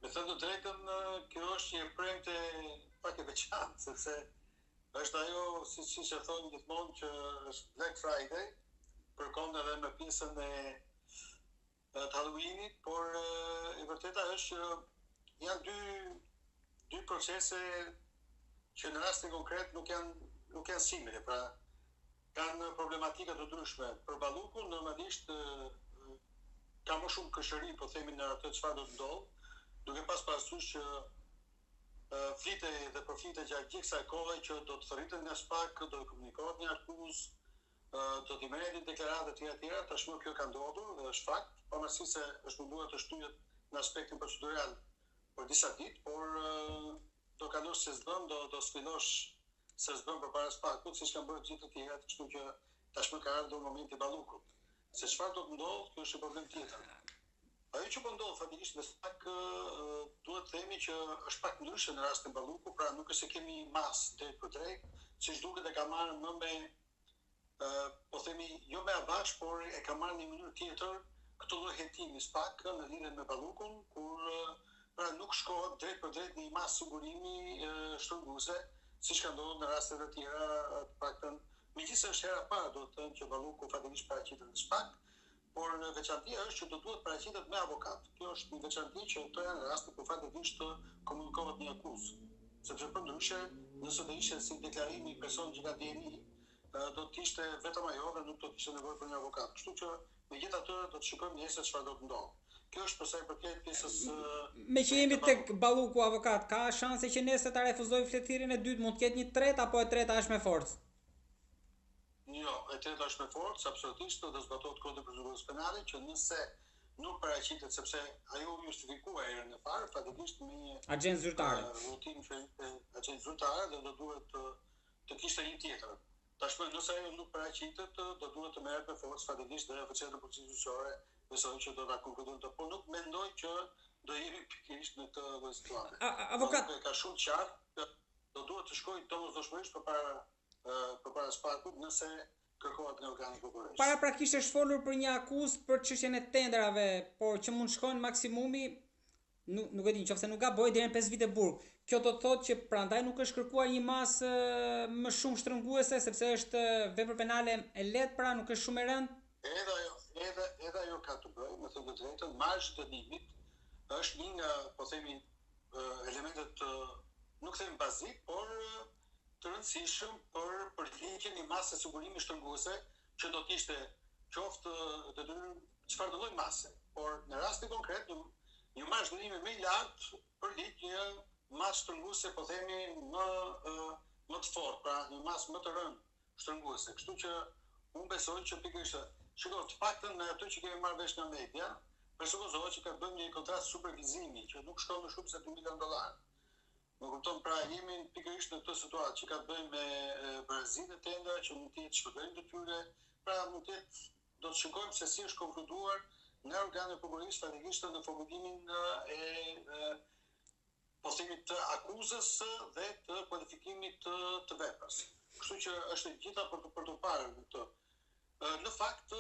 Me thënë të drejtën, kjo është një premte pak e veçantë, sepse është ajo, si që thonë gjithmonë, që është Black Friday, përkon edhe me pjesën e të Halloweenit, por e vërteta është që janë dy procese që në rastin konkret nuk janë simile, pra kanë problematika të ndryshme. Për ballukun normalisht ka më shumë këshëri, po themi në atë çfarë do të ndodhë, duke pas parasysh që flite dhe përflite gjatë gjithë kësaj kohe që do të thërriten nga SPAK, do të komunikohet një akuzë, do t'i merretin deklarata të tjera, tashmë kjo ka ndodhur dhe është fakt, pavarësisht se është munduar të shtyhet në aspektin procedural për disa ditë, por do kalosh se s'bën, do sfidosh se s'bën përpara SPAK-ut, siç kanë bërë gjithë të tjerat, kështu që tashmë ka ardhur momenti i ballukut. Se çfarë do të ndodhë, kjo është një problem tjetër. Ajo që po ndodh fatikisht me SPAK, duhet të themi që është pak ndryshe në rastin balluku, pra nuk është se kemi masë drejt për drejt, siç duket e ka marrë më me po themi jo me avash, por e ka marrë në një mënyrë tjetër këtë lloj hetimi SPAK në lidhje me ballukun, kur pra nuk shkohet drejt për drejt në një masë sigurimi shtrënguese, siç ka ndodhur në raste të tjera, të paktën megjithëse është hera e parë, do të thënë që balluku fatikisht paraqitet në SPAK, por në veçantia është që do duhet paraqitet me avokat. Kjo është një veçanti që këto janë raste kur fatikisht komunikohet një akuzë. Sepse përndryshe, nëse do ishte si deklarimi i personit që ka dieni, do të ishte vetëm ajo dhe nuk do të ishte nevojë për një avokat. Kështu që megjithatë do të shikojmë nesër çfarë do të ndodhë. Kjo është për sa i përket pjesës me që jemi tek balluku avokat, ka shanse që nesër ta refuzoj fletëthirrjen e dytë, mund të ketë një tretë apo e treta është me forcë? Jo, e treta është me forcë, absolutisht, do zbatohet kodi i procedurës penale që nëse nuk paraqitet sepse ajo justifikuar herën e parë, fatikisht me një agent zyrtar. Rutin agent zyrtar dhe do duhet të kishte një tjetër. Tashmë nëse ajo nuk paraqitet, do duhet të merret me forcë fatikisht dhe oficerët e policisë gjyqësore besoj që do ta konkludojnë të, por nuk mendoj që do jemi pikërisht në këtë lloj situate. Avokat ka shumë qartë, do duhet të shkojë domosdoshmërisht përpara SPAK-ut nëse kërkohet nga organi prokuroresh. Paraprakisht është folur për një akuzë për çështjen e tenderave, por që mund shkojnë maksimumi, nuk e di, nëse nuk gaboj deri në 5 vite burg. Kjo do të thotë që prandaj nuk është kërkuar një masë më shumë shtrënguese, sepse është vepër penale e lehtë, pra nuk është shumë e rëndë. Edhe ajo ka të bëjë, me thënë të drejtën, marrësh të dënimit është një nga, po themi, elementet nuk themi bazik, por të rëndësishëm për përgjigjen e masë sigurimi shtrënguese që do të ishte qoftë çfarë do lloj mase. Por në rastin konkret një masë dënimi më i lartë përligj një masë shtrënguese, po themi, më të fortë, pra një masë më të rëndë shtrënguese. Kështu që unë besoj që pikërisht shikoj të paktën në ato që kemi marrë vesh nga media, presupozohet që ka bërë një kontratë supervizimi që nuk shkon më shumë se $2 milion. Më kupton, pra jemi pikërisht në këtë situatë që ka të bëjë me barazinë e tendera që mund të jetë shpërdorim të tyre, pra mund të jetë, do të shikojmë se si është konkluduar nga organet e prokurorisë fatikisht në formulimin po themi të akuzës dhe të kualifikimit të veprës. Kështu që është e gjitha për të parë këtë. Në fakt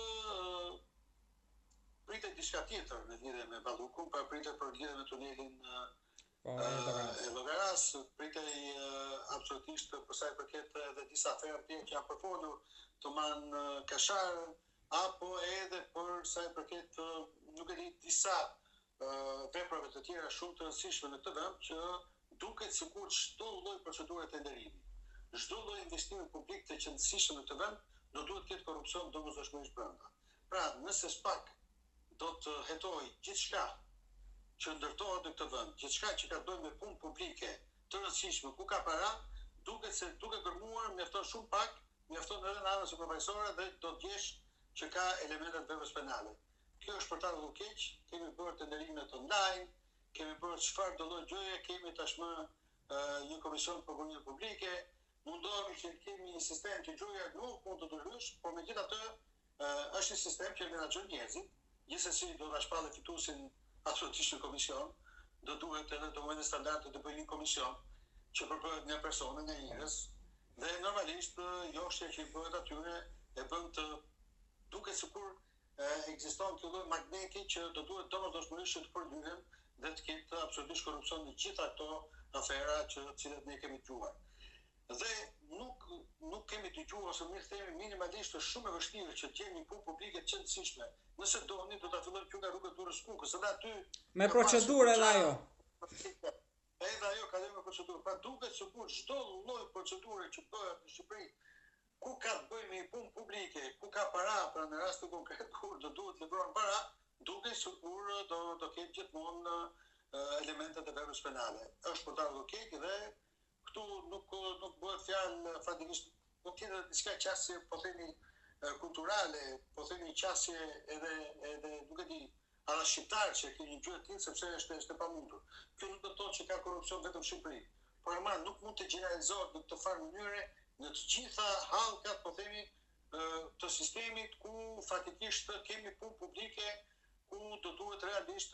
pritet diçka tjetër në lidhje me ballukun, pra pritet për lidhje me tunelin e Llogaras, pritej absolutisht për sa i përket edhe disa afera tjera që janë përfolur të marrën Kashar, apo edhe për sa i përket nuk e di disa veprave të tjera shumë të rëndësishme në këtë vend që duket sikur çdo lloj procedure tenderimi, çdo lloj investimi publik të qëndrueshëm në këtë vend do duhet të ketë korrupsion domosdoshmërisht brenda. Pra, nëse SPAK do të hetojë gjithçka që ndërtohet në këtë vend, gjithçka që ka të bëjë me punë publike të rëndësishme, ku ka para, duket se duke gërmuar mjafton shumë pak, mjafton edhe në anën supervisore dhe do të djesh që ka elemente të veprës penale. Kjo është për ta dhënë keq, kemi bërë tenderimet online, kemi bërë çfarë do lloj gjëje, kemi tashmë një komision për punën publike, mundohemi që kemi një sistem që gjëja nuk mund të ndrysh, por megjithatë është një sistem që menaxhon njerëzit, gjithsesi do ta shpallë fituesin absolutisht në komision, do duhet edhe domosdoshmë standardet të bëjë një komision që përbëhet nga persona, nga njerëz, dhe normalisht joshja që bëhet atyre e bën të duket sikur ekziston ky lloj magneti që do duhet domosdoshmërisht të përlyhen dhe të ketë absolutisht korrupsion në gjitha ato afera që cilat ne kemi dëgjuar. Dhe nuk kemi dëgjuar ose mirë themi minimalisht është shumë e vështirë që të gjejmë një punë publike të qëndrueshme. Nëse doni do ta fillojmë që nga rruga Durrës Kukës, edhe aty me procedurë edhe ajo. Edhe ajo ka dhe me procedurë. Pra duket sikur çdo lloj procedure që bëhet në Shqipëri, ku ka të bëjë me një punë publike, ku ka para, pra në rast konkret kur do duhet lëvron para, duket sikur do ketë gjithmonë elementet e veprës penale. Është për ta keq dhe këtu nuk bëhet fjalë fatikisht, nuk tjetë diçka qasje, po themi kulturale, po themi qasje edhe nuk e di, ala shqiptar që ke një gjë të tillë sepse është e pamundur. Kjo nuk do të thotë që ka korrupsion vetëm në Shqipëri. Por nuk mund të gjeneralizohet në këtë farë mënyre në të gjitha hallkat, po themi, të sistemit ku fatikisht kemi punë publike, ku do duhet realisht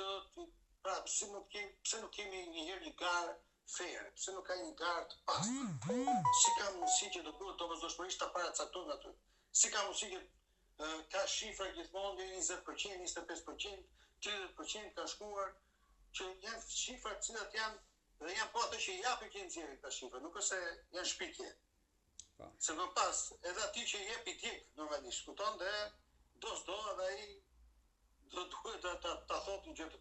pra pse nuk kemi njëherë një garë fair, pse nuk ka një garë të pastër. Si ka mundësi që do duhet domosdoshmërisht ta paracaktojmë aty? Si ka mundësi që ka shifra gjithmonë 20%, 25%, 30% ka shkuar, që janë shifra të cilat janë po ato që japin që nxjerrin këta shifra, nuk është se janë shpikje. Se më pas, edhe ati që jep i tjek, normalisht, kupton dhe do s'do edhe ai do duhet ta thotë një gjë të